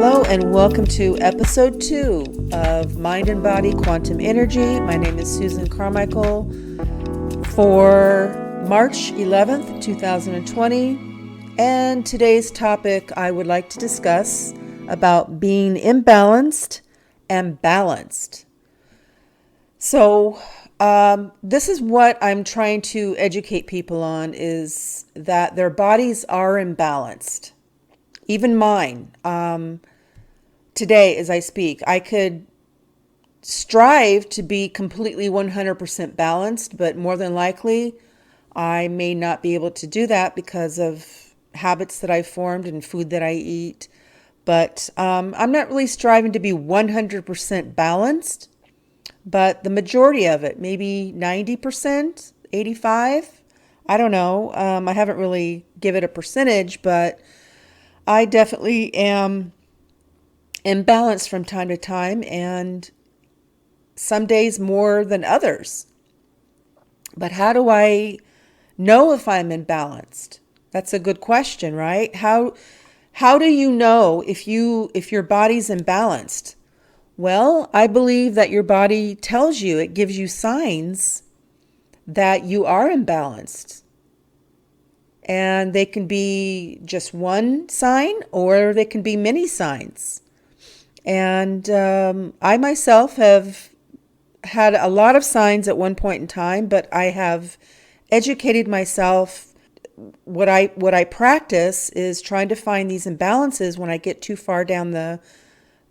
Hello and welcome to episode 2 of Mind and Body Quantum Energy. My name is Susan Carmichael for March 11th, 2020. And today's topic I would like to discuss about being imbalanced and balanced. So this is what I'm trying to educate people on, is that their bodies are imbalanced. Even mine. Today, as I speak, I could strive to be completely 100% balanced, but more than likely, I may not be able to do that because of habits that I've formed and food that I eat. But I'm not really striving to be 100% balanced, but the majority of it, maybe 90%, 85%. I don't know. I haven't really given it a percentage, but I definitely am imbalanced from time to time, and some days more than others. But how do I know if I'm imbalanced? That's a good question, right? How do you know if your body's imbalanced? Well, I believe that your body tells you, it gives you signs that you are imbalanced. And they can be just one sign or they can be many signs. And I myself have had a lot of signs at one point in time, but I have educated myself. What I practice is trying to find these imbalances when I get too far down the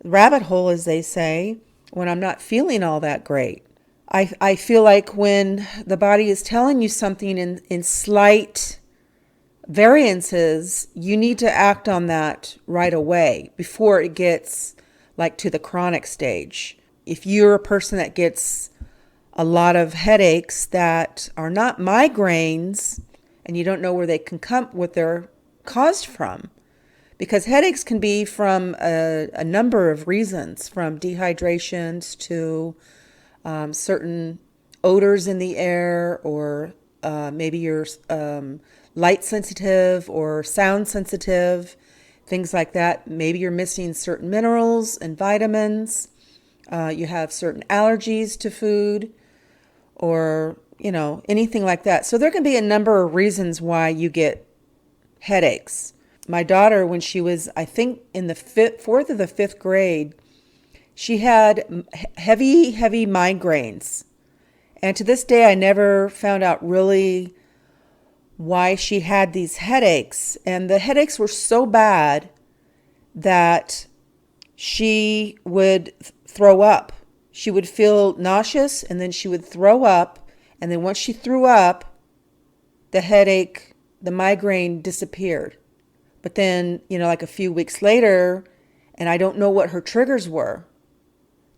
rabbit hole, as they say, when I'm not feeling all that great. I feel like when the body is telling you something in slight variances, you need to act on that right away before it gets like to the chronic stage. If you're a person that gets a lot of headaches that are not migraines and you don't know where they can come, what they're caused from, because headaches can be from a number of reasons, from dehydrations to certain odors in the air, or maybe you're light sensitive or sound sensitive, things like that. Maybe you're missing certain minerals and vitamins. You have certain allergies to food, or anything like that. So there can be a number of reasons why you get headaches. My daughter, when she was, I think, in the fourth or the fifth grade, she had heavy migraines. And to this day, I never found out really why she had these headaches. And the headaches were so bad that she would throw up. She would feel nauseous, and then she would throw up. And then once she threw up, the headache, the migraine disappeared. But then, like a few weeks later, and I don't know what her triggers were.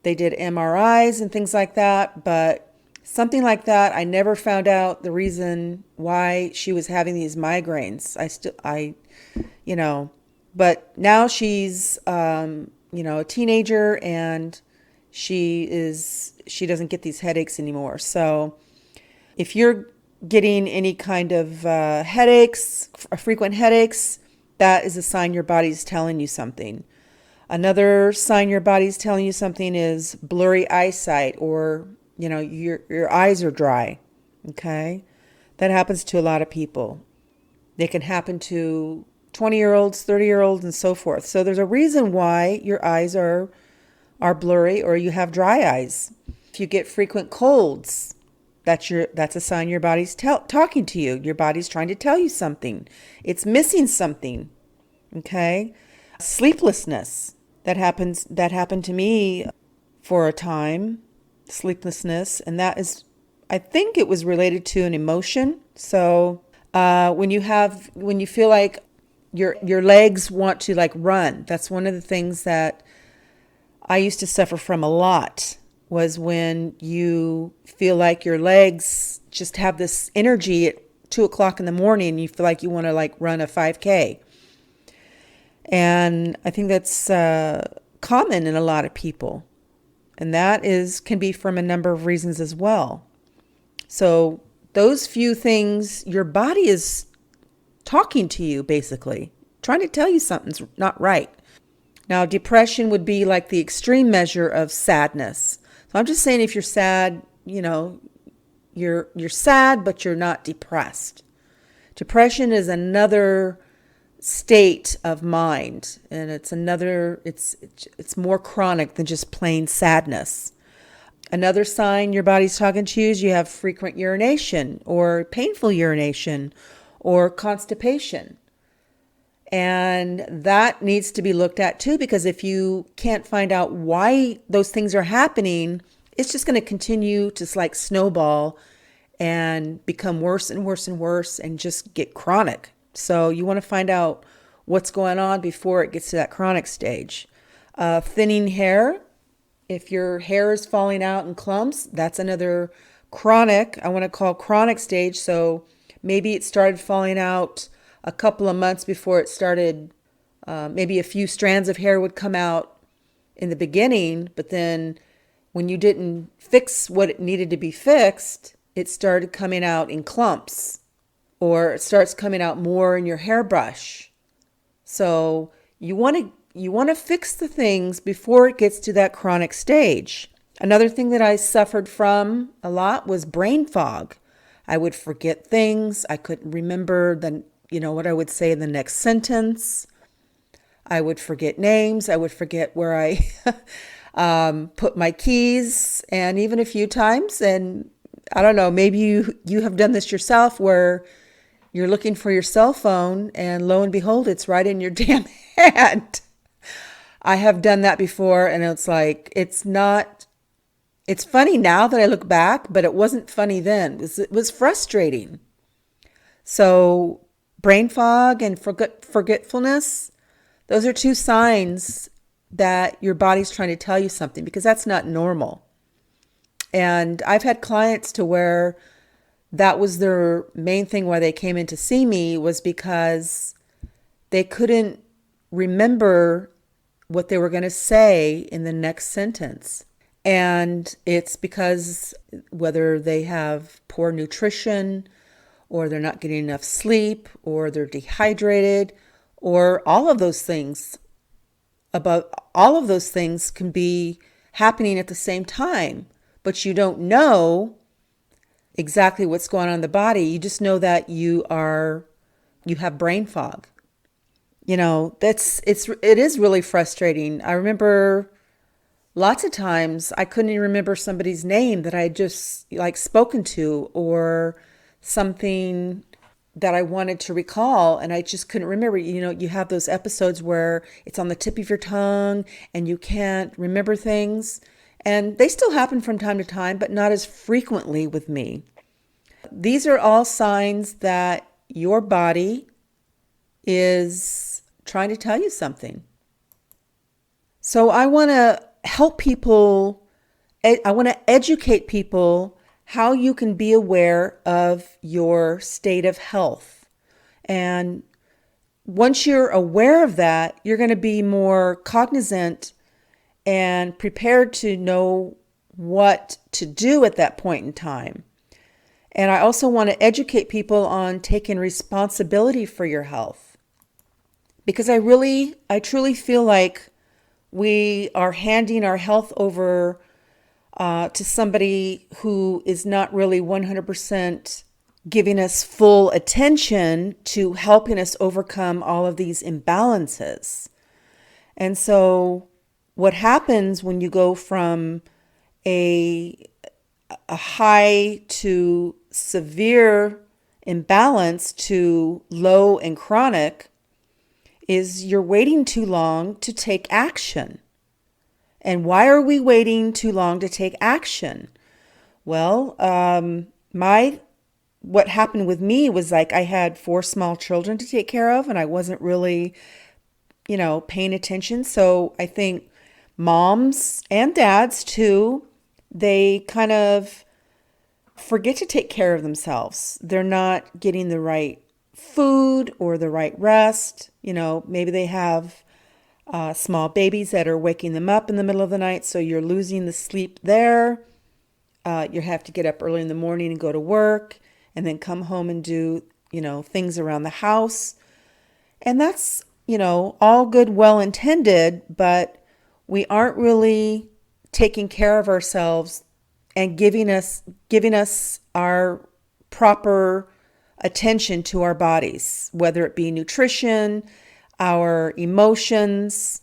They did MRIs and things like that, but something like that, I never found out the reason why she was having these migraines. But now she's, a teenager, and she doesn't get these headaches anymore. So if you're getting any kind of headaches, frequent headaches, that is a sign your body's telling you something. Another sign your body's telling you something is blurry eyesight, or your eyes are dry. Okay, that happens to a lot of people. They can happen to 20-year-olds, 30-year-olds, and so forth. So there's a reason why your eyes are blurry, or you have dry eyes. If you get frequent colds, that's a sign your body's talking to you. Your body's trying to tell you something. It's missing something. Okay, sleeplessness. That happened to me for a time. Sleeplessness, and that is, I think it was related to an emotion. So when you feel like your legs want to like run, that's one of the things that I used to suffer from a lot, was when you feel like your legs just have this energy at 2:00 in the morning and you feel like you want to like run a 5K. And I think that's common in a lot of people. And that can be from a number of reasons as well. So those few things, your body is talking to you, basically, trying to tell you something's not right. Now, depression would be like the extreme measure of sadness. So I'm just saying if you're sad, you're sad, but you're not depressed. Depression is another state of mind, and it's more chronic than just plain sadness. Another sign your body's talking to you is you have frequent urination or painful urination or constipation. And that needs to be looked at too, because if you can't find out why those things are happening, it's just going to continue to like snowball and become worse and worse and worse and just get chronic. So you want to find out what's going on before it gets to that chronic stage. Thinning hair. If your hair is falling out in clumps, that's another chronic, I want to call chronic stage. So maybe it started falling out a couple of months before it started. Maybe a few strands of hair would come out in the beginning, but then when you didn't fix what it needed to be fixed, it started coming out in clumps, or it starts coming out more in your hairbrush. So you want to fix the things before it gets to that chronic stage. Another thing that I suffered from a lot was brain fog. I would forget things. I couldn't remember what I would say in the next sentence. I would forget names. I would forget where I put my keys, and even a few times. And I don't know, maybe you have done this yourself, where you're looking for your cell phone and lo and behold, it's right in your damn hand. I have done that before, and it's like, it's funny now that I look back, but it wasn't funny then. It was frustrating. So brain fog and forgetfulness, those are two signs that your body's trying to tell you something, because that's not normal. And I've had clients to where that was their main thing why they came in to see me, was because they couldn't remember what they were going to say in the next sentence. And it's because whether they have poor nutrition, or they're not getting enough sleep, or they're dehydrated, or all of those things. All of those things can be happening at the same time, but you don't know exactly what's going on in the body. You just know that you have brain fog. It is really frustrating. I remember lots of times I couldn't even remember somebody's name that I had just spoken to, or something that I wanted to recall, and I just couldn't remember. You have those episodes where it's on the tip of your tongue and you can't remember things. And they still happen from time to time, but not as frequently with me. These are all signs that your body is trying to tell you something. So I want to help people. I want to educate people how you can be aware of your state of health. And once you're aware of that, you're going to be more cognizant and prepared to know what to do at that point in time. And I also want to educate people on taking responsibility for your health, because I truly feel like we are handing our health over to somebody who is not really 100% giving us full attention to helping us overcome all of these imbalances. And so what happens when you go from a high to severe imbalance to low and chronic is you're waiting too long to take action. And why are we waiting too long to take action? Well, what happened with me was I had 4 small children to take care of, and I wasn't really, paying attention. So I think moms and dads too, they kind of forget to take care of themselves. They're not getting the right food or the right rest. Maybe they have small babies that are waking them up in the middle of the night, so you're losing the sleep there. You have to get up early in the morning and go to work, and then come home and do, things around the house. And that's all good, well intended, but we aren't really taking care of ourselves and giving us our proper attention to our bodies, whether it be nutrition, our emotions,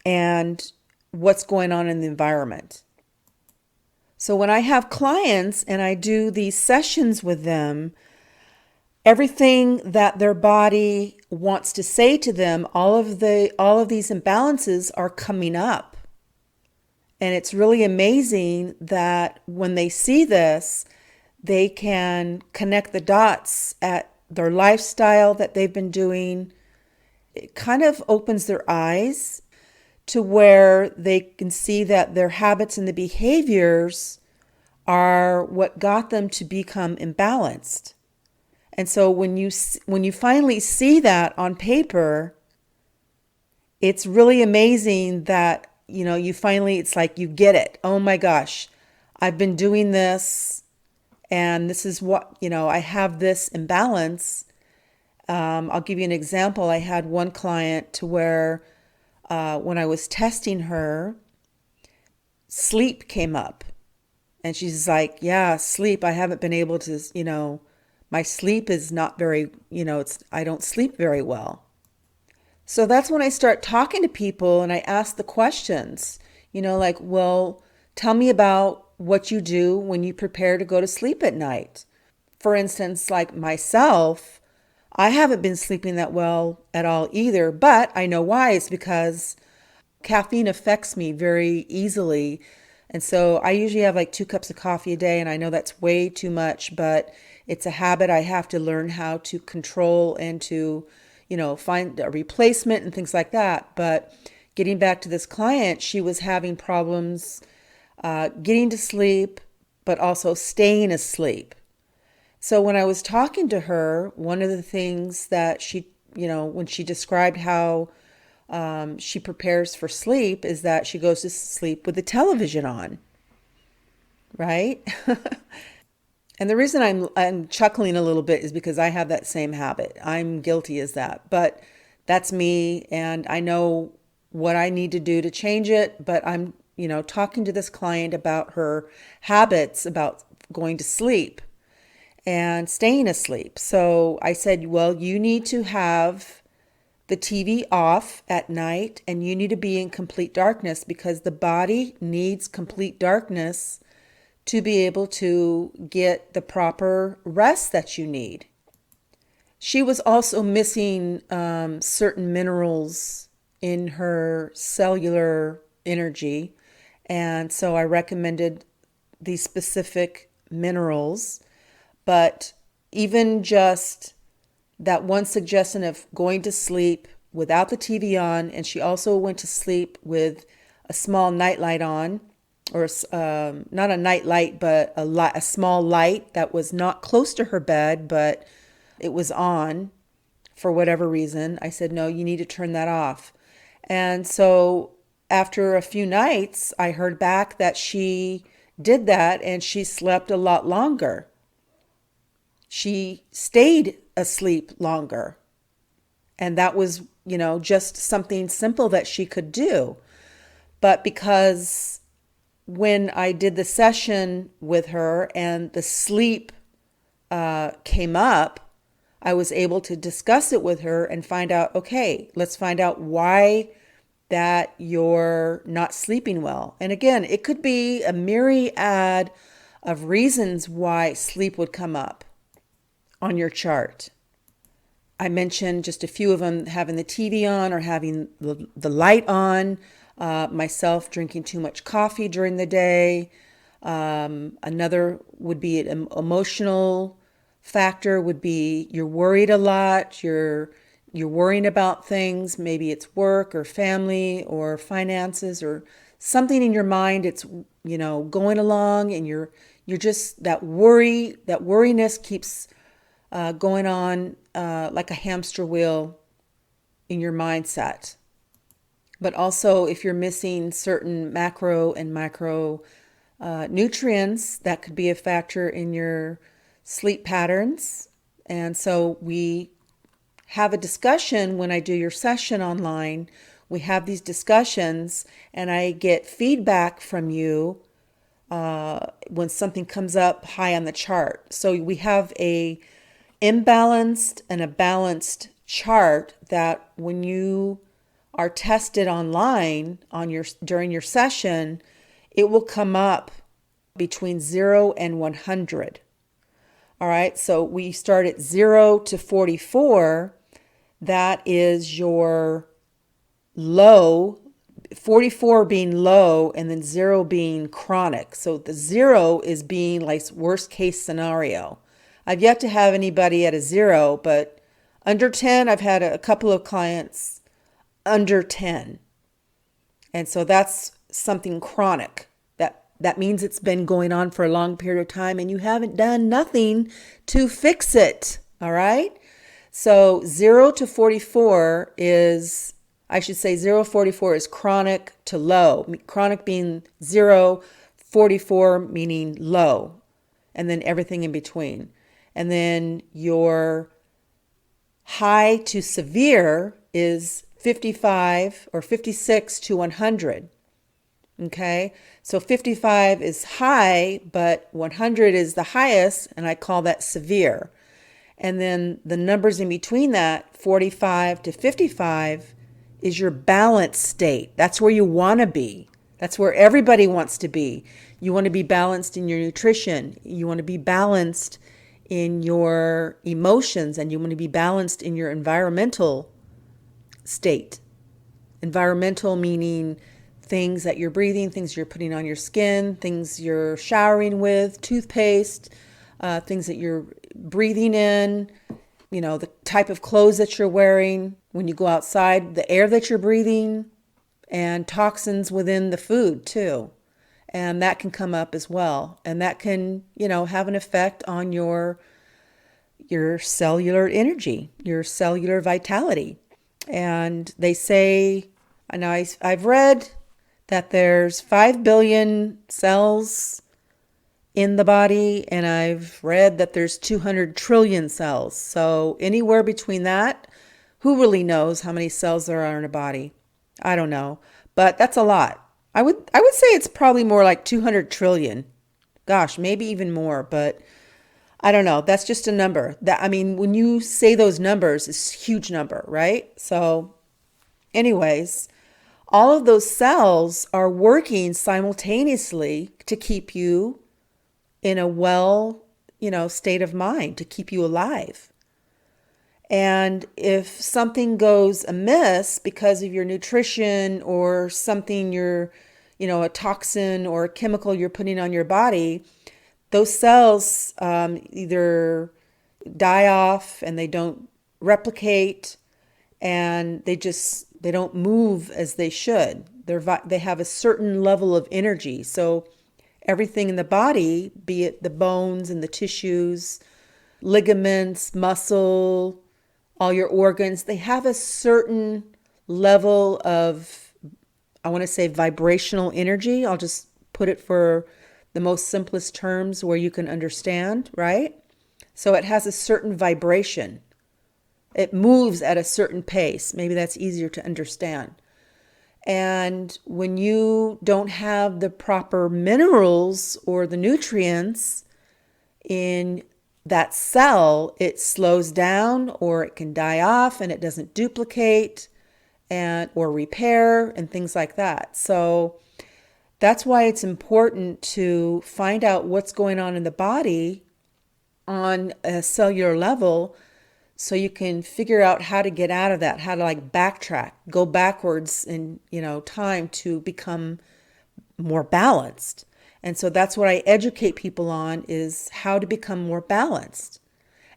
and what's going on in the environment. So when I have clients and I do these sessions with them, everything that their body wants to say to them, all of these imbalances are coming up. And it's really amazing that when they see this, they can connect the dots at their lifestyle that they've been doing. It kind of opens their eyes to where they can see that their habits and the behaviors are what got them to become imbalanced. And so when you finally see that on paper, it's really amazing that you finally, it's like you get it. Oh my gosh, I've been doing this, and this is what I have this imbalance. I'll give you an example. I had one client to where when I was testing her, sleep came up. And she's like, yeah, sleep. I haven't been able to, my sleep is not very, I don't sleep very well. So that's when I start talking to people and I ask the questions, like, well, tell me about what you do when you prepare to go to sleep at night. For instance, like myself, I haven't been sleeping that well at all either, but I know why. It's because caffeine affects me very easily. And so I usually have like 2 cups of coffee a day, and I know that's way too much, but it's a habit I have to learn how to control and to, find a replacement and things like that. But getting back to this client, she was having problems getting to sleep, but also staying asleep. So when I was talking to her, one of the things that she, when she described how she prepares for sleep is that she goes to sleep with the television on, right? And the reason I'm chuckling a little bit is because I have that same habit. I'm guilty as that, but that's me, and I know what I need to do to change it. But I'm, talking to this client about her habits about going to sleep and staying asleep. So I said, well, you need to have the TV off at night, and you need to be in complete darkness because the body needs complete darkness to be able to get the proper rest that you need. She was also missing certain minerals in her cellular energy, and so I recommended these specific minerals. But even just that one suggestion of going to sleep without the TV on, and she also went to sleep with a small nightlight on, or not a nightlight, but a small light that was not close to her bed, but it was on for whatever reason. I said, no, you need to turn that off. And so after a few nights, I heard back that she did that and she slept a lot longer. She stayed asleep longer. And that was, just something simple that she could do. But because when I did the session with her and the sleep came up, I was able to discuss it with her and find out, okay, let's find out why that you're not sleeping well. And again, it could be a myriad of reasons why sleep would come up on your chart. I mentioned just a few of them: having the TV on or having the light on, myself drinking too much coffee during the day. Another would be an emotional factor, would be you're worried a lot, you're worrying about things, maybe it's work or family or finances or something in your mind. It's going along, and you're just that worriness keeps going on like a hamster wheel in your mindset. But also, if you're missing certain macro and micro nutrients, that could be a factor in your sleep patterns. And so we have a discussion when I do your session online. We have these discussions and I get feedback from you when something comes up high on the chart. So we have a imbalanced and a balanced chart that when you are tested online on your during your session, it will come up between 0 and 100. All right, so we start at 0 to 44. That is your low, 44 being low, and then 0 being chronic. So the 0 is being like worst case scenario. I've yet to have anybody at a 0, but under 10, I've had a couple of clients under 10. And so that's something chronic. That means it's been going on for a long period of time and you haven't done nothing to fix it. All right? So 0 to 44 is, I should say 0 to 44 is chronic to low. Chronic being 0, 44 meaning low, and then everything in between. And then your high to severe is 55 or 56 to 100. Okay, so 55 is high, but 100 is the highest, and I call that severe. And then the numbers in between that, 45 to 55, is your balanced state. That's where you want to be. That's where everybody wants to be. You want to be balanced in your nutrition. You want to be balanced in your emotions, and you want to be balanced in your environmental state. Environmental meaning things that you're breathing, things you're putting on your skin, things you're showering with, toothpaste, things that you're breathing in, the type of clothes that you're wearing when you go outside, the air that you're breathing, and toxins within the food too. And that can come up as well. And that can, have an effect on your cellular energy, your cellular vitality. And they say, and I've read that there's 5 billion cells in the body, and I've read that there's 200 trillion cells. So anywhere between that, who really knows how many cells there are in a body? I don't know, but that's a lot. I would say it's probably more like 200 trillion. Gosh, maybe even more, but I don't know. That's just a number. When you say those numbers, it's a huge number, right? So anyways, all of those cells are working simultaneously to keep you in a well, state of mind, to keep you alive. And if something goes amiss because of your nutrition or something a toxin or a chemical you're putting on your body, those cells either die off and they don't replicate, and they don't move as they should. They have a certain level of energy. So everything in the body, be it the bones and the tissues, ligaments, muscle, all your organs, they have a certain level of, I want to say, vibrational energy. I'll just put it for the most simplest terms where you can understand, right? So it has a certain vibration. It moves at a certain pace. Maybe that's easier to understand. And when you don't have the proper minerals or the nutrients in that cell, it slows down, or it can die off and it doesn't duplicate or repair and things like that. So that's why it's important to find out what's going on in the body on a cellular level, so you can figure out how to get out of that, how to backtrack, go backwards in, time to become more balanced. And so that's what I educate people on, is how to become more balanced.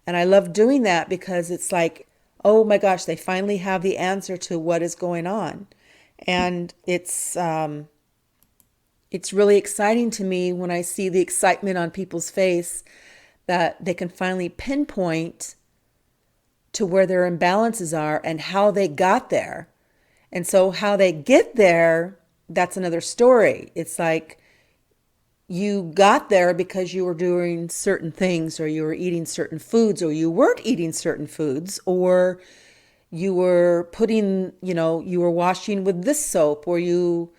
And I love doing that because it's like, oh my gosh, they finally have the answer to what is going on. And it's really exciting to me when I see the excitement on people's face that they can finally pinpoint to where their imbalances are and how they got there. And so how they get there, that's another story. It's like you got there because you were doing certain things, or you were eating certain foods, or you weren't eating certain foods, or you were you were washing with this soap, or you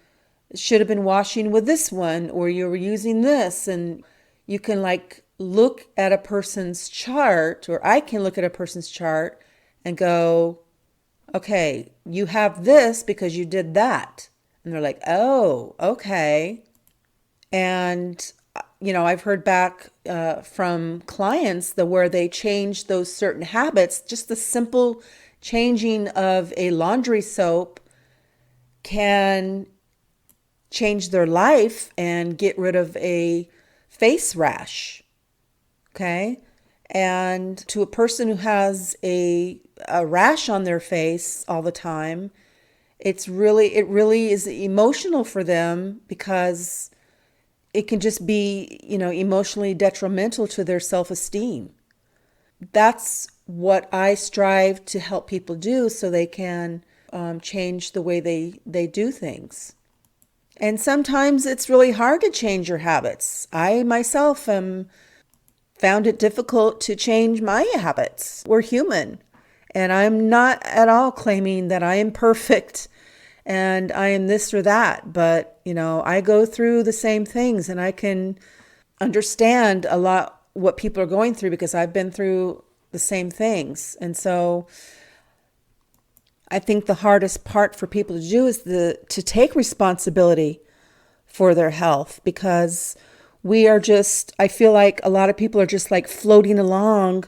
should have been washing with this one, or you were using this. And you can like look at a person's chart, or I can look at a person's chart and go, okay, you have this because you did that. And they're like, oh, okay. And, I've heard back from clients where they change those certain habits. Just the simple changing of a laundry soap can change their life and get rid of a face rash. Okay. And to a person who has a rash on their face all the time, it really is emotional for them, because it can just be, emotionally detrimental to their self-esteem. That's what I strive to help people do, so they can change the way they do things. And sometimes it's really hard to change your habits. I myself found it difficult to change my habits. We're human. And I'm not at all claiming that I am perfect and I am this or that. But, I go through the same things, and I can understand a lot what people are going through, because I've been through the same things. And so I think the hardest part for people to do is to take responsibility for their health, because I feel like a lot of people are just like floating along,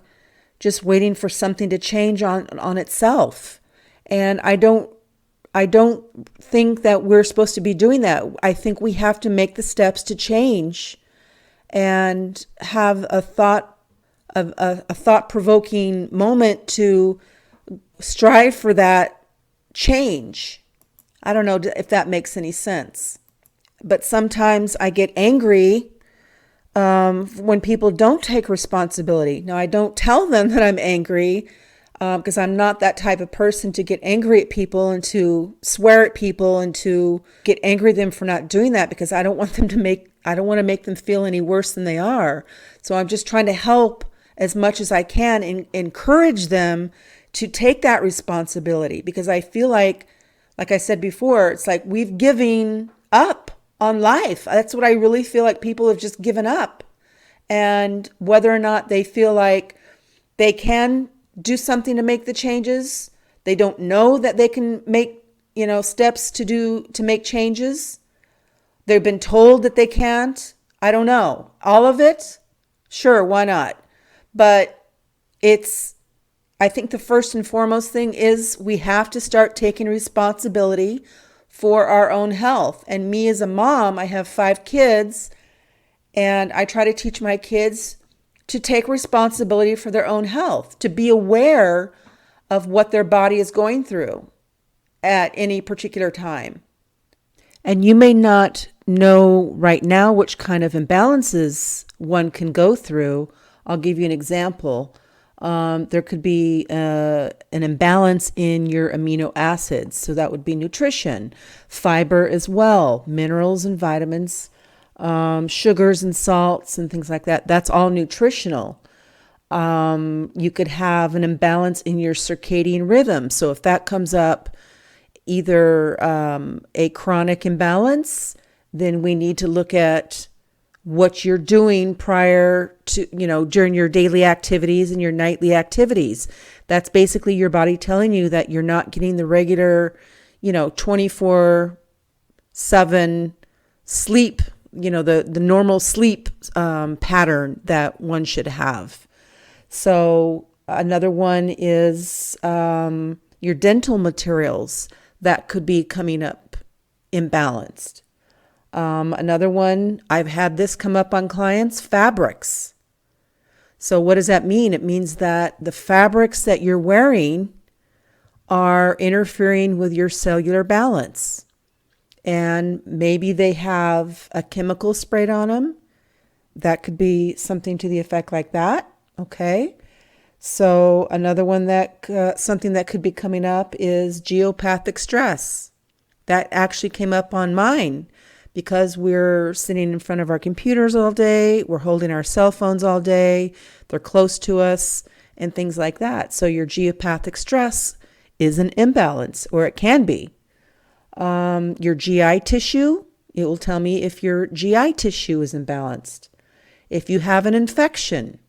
just waiting for something to change on itself. And I don't think that we're supposed to be doing that. I think we have to make the steps to change and have a thought-provoking moment to strive for that change. I don't know if that makes any sense. But sometimes I get angry when people don't take responsibility. Now, I don't tell them that I'm angry, because I'm not that type of person to get angry at people and to swear at people and to get angry at them for not doing that, because I don't want to make them feel any worse than they are. So I'm just trying to help as much as I can and encourage them to take that responsibility, because I feel like I said before, it's like we've given up on life. That's what I really feel like. People have just given up. And whether or not they feel like they can do something to make the changes, they don't know that they can make, steps to make changes. They've been told that they can't. I don't know. All of it? Sure, why not? But I think the first and foremost thing is we have to start taking responsibility for our own health. And me as a mom, I have 5 kids, and I try to teach my kids to take responsibility for their own health, to be aware of what their body is going through at any particular time. And you may not know right now which kind of imbalances one can go through. I'll give you an example. There could be an imbalance in your amino acids. So that would be nutrition, fiber as well, minerals and vitamins, sugars and salts and things like that. That's all nutritional. You could have an imbalance in your circadian rhythm. So if that comes up, either a chronic imbalance, then we need to look at what you're doing prior to, during your daily activities and your nightly activities. That's basically your body telling you that you're not getting the regular, 24/7 sleep, the normal sleep pattern that one should have. So another one is your dental materials that could be coming up imbalanced. Another one, I've had this come up on clients, fabrics. So what does that mean? It means that the fabrics that you're wearing are interfering with your cellular balance. And maybe they have a chemical sprayed on them. That could be something to the effect like that. Okay. So another one something that could be coming up is geopathic stress. That actually came up on mine because we're sitting in front of our computers all day, we're holding our cell phones all day, they're close to us, and things like that. So your geopathic stress is an imbalance, or it can be. Your GI tissue, it will tell me if your GI tissue is imbalanced. If you have an infection,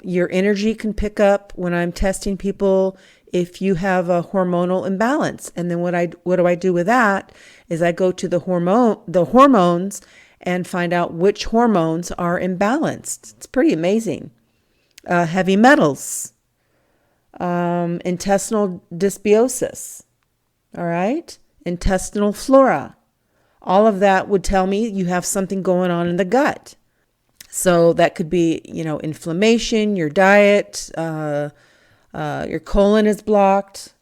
your energy can pick up when I'm testing people if you have a hormonal imbalance. And then what do I do with that is I go to the hormones and find out which hormones are imbalanced. It's pretty amazing. Heavy metals, intestinal dysbiosis, all right? Intestinal flora. All of that would tell me you have something going on in the gut. So that could be, inflammation, your diet, your colon is blocked,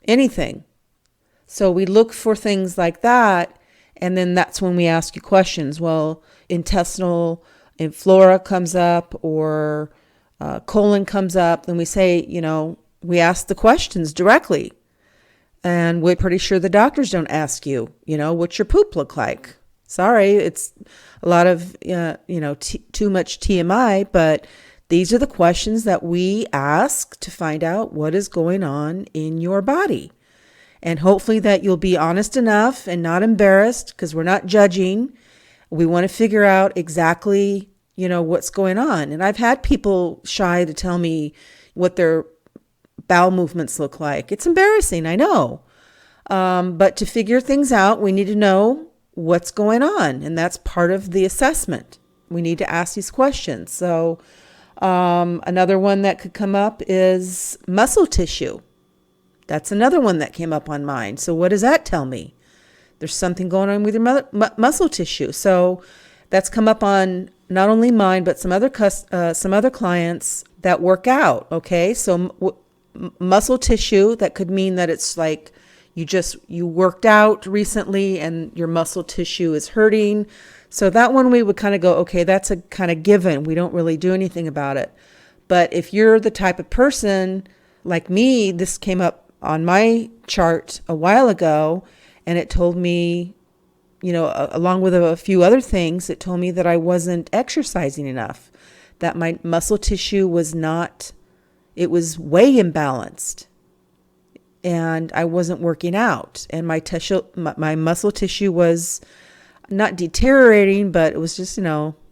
anything. So we look for things like that, and then that's when we ask you questions. Well, intestinal flora comes up, or colon comes up, then we say, we ask the questions directly. And we're pretty sure the doctors don't ask you, what's your poop look like? Sorry, it's a lot of, too much TMI, but these are the questions that we ask to find out what is going on in your body. And hopefully that you'll be honest enough and not embarrassed, because we're not judging. We want to figure out exactly, what's going on. And I've had people shy to tell me what their bowel movements look like. It's embarrassing, I know. But to figure things out, we need to know what's going on. And that's part of the assessment. We need to ask these questions. So another one that could come up is muscle tissue. That's another one that came up on mine. So what does that tell me? There's something going on with your muscle tissue. So that's come up on not only mine, but some other clients that work out. Okay, so muscle tissue, that could mean that it's like you worked out recently and your muscle tissue is hurting. So that one we would kind of go, okay, that's a kind of given. We don't really do anything about it. But if you're the type of person like me, this came up on my chart a while ago, and it told me, along with a few other things, it told me that I wasn't exercising enough, that my muscle tissue was it was way imbalanced, and I wasn't working out, and my muscle tissue was not deteriorating, but it was just,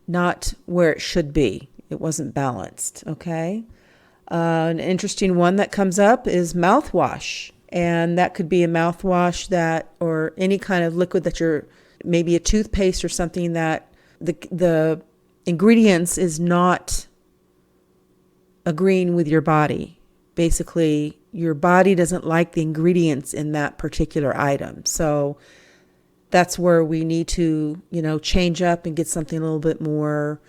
not where it should be. It wasn't balanced. Okay. An interesting one that comes up is mouthwash. And that could be a mouthwash or any kind of liquid that maybe a toothpaste or something that the ingredients is not agreeing with your body. Basically, your body doesn't like the ingredients in that particular item. So that's where we need to, change up and get something a little bit more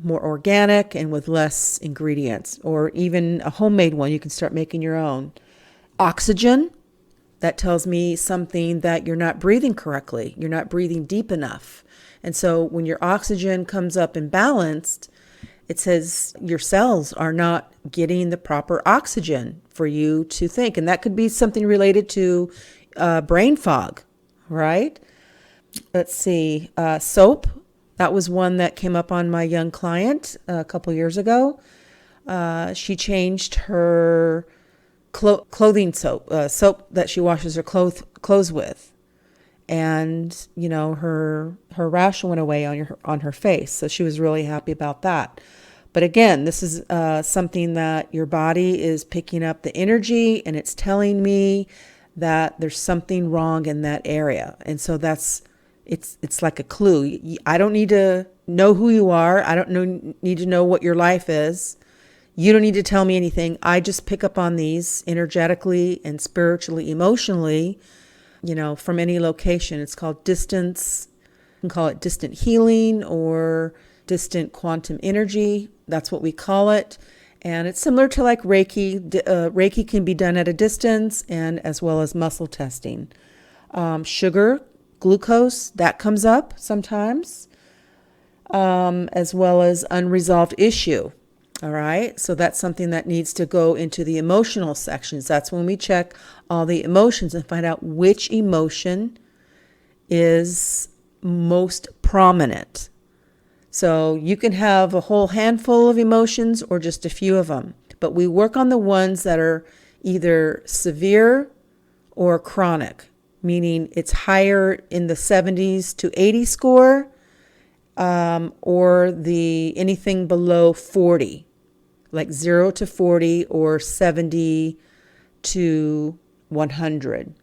organic and with less ingredients, or even a homemade one. You can start making your own. Oxygen, that tells me something that you're not breathing correctly. You're not breathing deep enough. And so when your oxygen comes up imbalanced, it says your cells are not getting the proper oxygen for you to think. And that could be something related to brain fog, right? Let's see, soap. That was one that came up on my young client a couple years ago. She changed her clothing soap, soap that she washes her clothes with. And, her rash went away on her face. So she was really happy about that. But again, this is something that your body is picking up the energy, and it's telling me that there's something wrong in that area. And so it's like a clue. I don't need to know who you are. I don't need to know what your life is. You don't need to tell me anything. I just pick up on these energetically and spiritually, emotionally, from any location. It's called distance. You can call it distant healing or distant quantum energy. That's what we call it. And it's similar to like Reiki. Reiki can be done at a distance, and as well as muscle testing. Sugar, glucose, that comes up sometimes, as well as unresolved issue. All right. So that's something that needs to go into the emotional sections. That's when we check all the emotions and find out which emotion is most prominent. So you can have a whole handful of emotions or just a few of them. But we work on the ones that are either severe or chronic, meaning it's higher in the 70s to 80 score, or the anything below 40, like 0 to 40 or 70 to 100.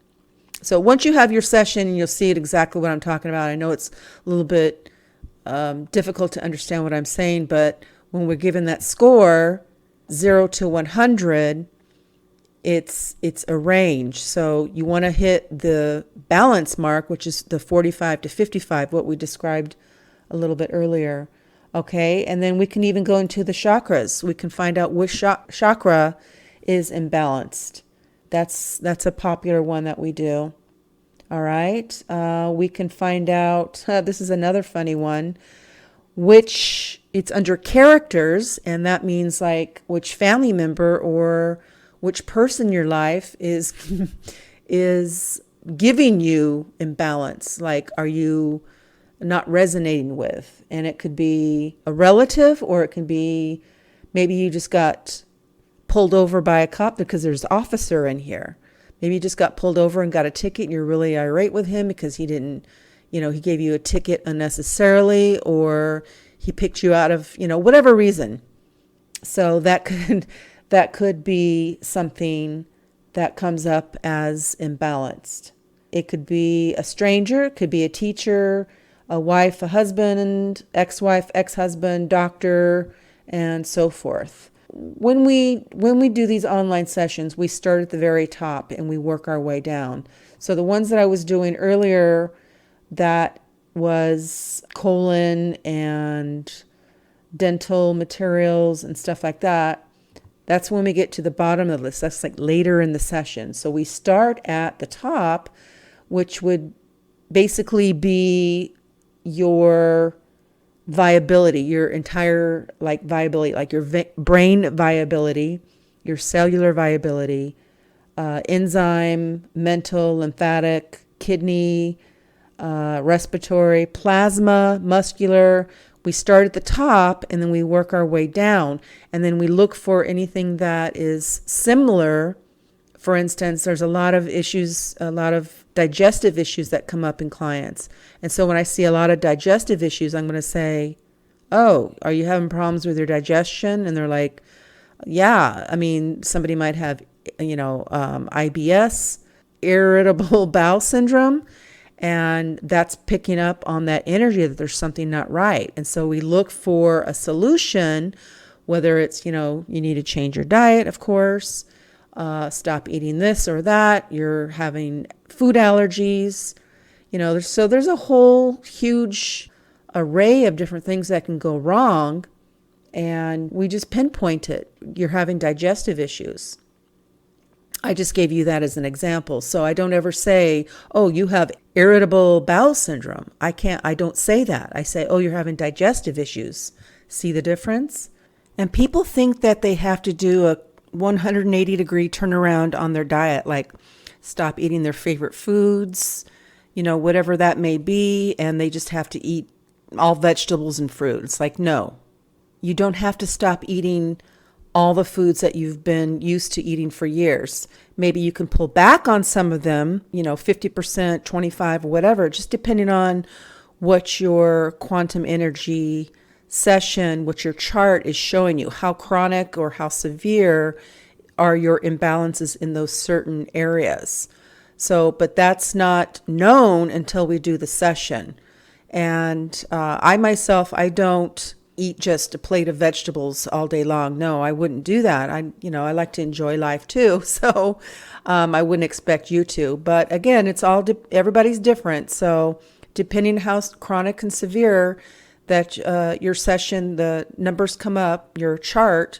So once you have your session, you'll see it exactly what I'm talking about. I know it's a little bit difficult to understand what I'm saying, but when we're given that score, 0 to 100, it's a range. So you want to hit the balance mark, which is the 45 to 55, what we described a little bit earlier. Okay, and then we can even go into the chakras. We can find out which chakra is imbalanced. That's a popular one that we do. All right, we can find out, this is another funny one, which it's under characters, and that means like which family member or which person in your life is is giving you imbalance. Like, are you not resonating with? And it could be a relative, or it can be maybe you just got pulled over by a cop because there's an officer in here. Maybe you just got pulled over and got a ticket and you're really irate with him because he didn't, he gave you a ticket unnecessarily, or he picked you out of, whatever reason. So that could be something that comes up as imbalanced. It could be a stranger, it could be a teacher, a wife, a husband, ex-wife, ex-husband, doctor, and so forth. When we do these online sessions, we start at the very top and we work our way down. So the ones that I was doing earlier, that was colon and dental materials and stuff like that. That's when we get to the bottom of the list. That's like later in the session. So we start at the top, which would basically be your viability, your entire viability, like your brain viability, your cellular viability, enzyme, mental, lymphatic, kidney, respiratory, plasma, muscular. We start at the top and then we work our way down, and then we look for anything that is similar. For instance, there's a lot of issues, a lot of digestive issues that come up in clients. And so when I see a lot of digestive issues, I'm going to say, oh, are you having problems with your digestion? And they're like, yeah. I mean, somebody might have, IBS, irritable bowel syndrome, and that's picking up on that energy that there's something not right. And so we look for a solution, whether it's, you need to change your diet, of course, stop eating this or that, you're having food allergies, there's a whole huge array of different things that can go wrong, and we just pinpoint it. You're having digestive issues. I just gave you that as an example. So I don't ever say, oh, you have irritable bowel syndrome. I don't say that. I say, oh, you're having digestive issues. See the difference? And people think that they have to do a 180-degree turnaround on their diet, like stop eating their favorite foods, whatever that may be, and they just have to eat all vegetables and fruit. It's like, no, you don't have to stop eating all the foods that you've been used to eating for years. Maybe you can pull back on some of them, 50%, 25, or whatever, just depending on what your quantum energy session, what your chart is showing you, how chronic or how severe are your imbalances in those certain areas. So, but that's not known until we do the session. And I myself, I don't eat just a plate of vegetables all day long. No, I wouldn't do that. I like to enjoy life too. So I wouldn't expect you to. But again, it's all, everybody's different. So depending how chronic and severe that your session, the numbers come up, your chart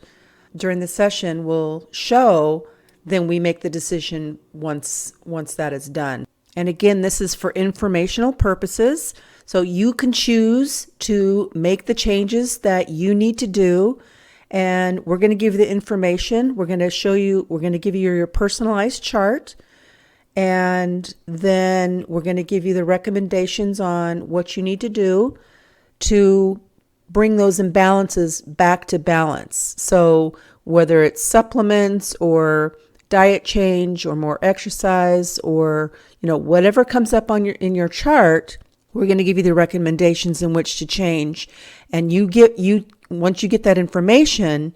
during the session will show, then we make the decision once that is done. And again, this is for informational purposes. So you can choose to make the changes that you need to do. And we're going to give you the information. We're going to give you your personalized chart. And then we're going to give you the recommendations on what you need to do to bring those imbalances back to balance. So whether it's supplements or diet change or more exercise or, whatever comes up on in your chart, we're going to give you the recommendations in which to change. And once you get that information,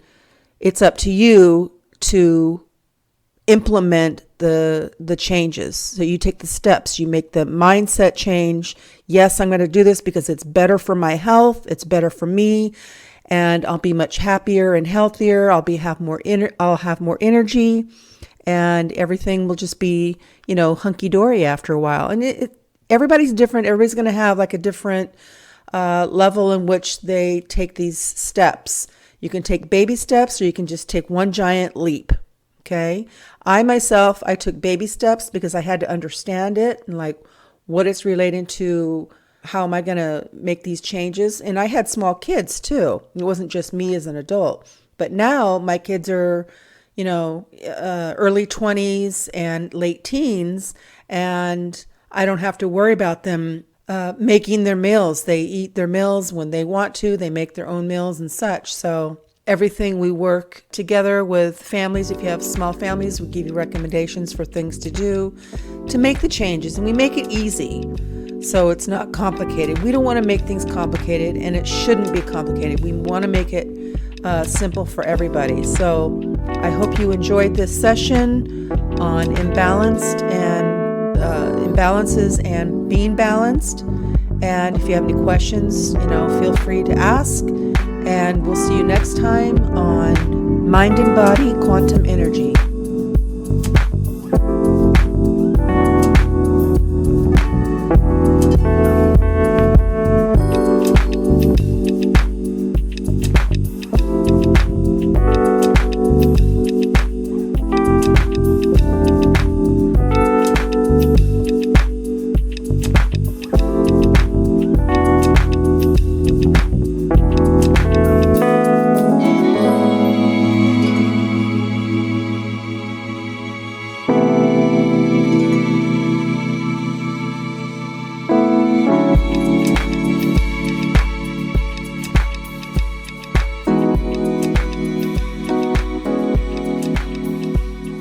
it's up to you to implement the changes. So you take the steps, you make the mindset change. Yes, I'm going to do this because it's better for my health, it's better for me, and I'll be much happier and healthier. I'll have more energy, and everything will just be, hunky dory after a while. And everybody's different. Everybody's going to have like a different level in which they take these steps. You can take baby steps, or you can just take one giant leap. Okay. I took baby steps because I had to understand it and like what it's relating to. How am I going to make these changes? And I had small kids too. It wasn't just me as an adult, but now my kids are, early 20s and late teens, and I don't have to worry about them making their meals. They eat their meals when they want to. They make their own meals and such. So everything, we work together with families. If you have small families, we give you recommendations for things to do to make the changes, and we make it easy. So it's not complicated. We don't want to make things complicated, and it shouldn't be complicated. We want to make it simple for everybody. So I hope you enjoyed this session on imbalances and being balanced. And if you have any questions, feel free to ask. And we'll see you next time on Mind and Body Quantum Energy.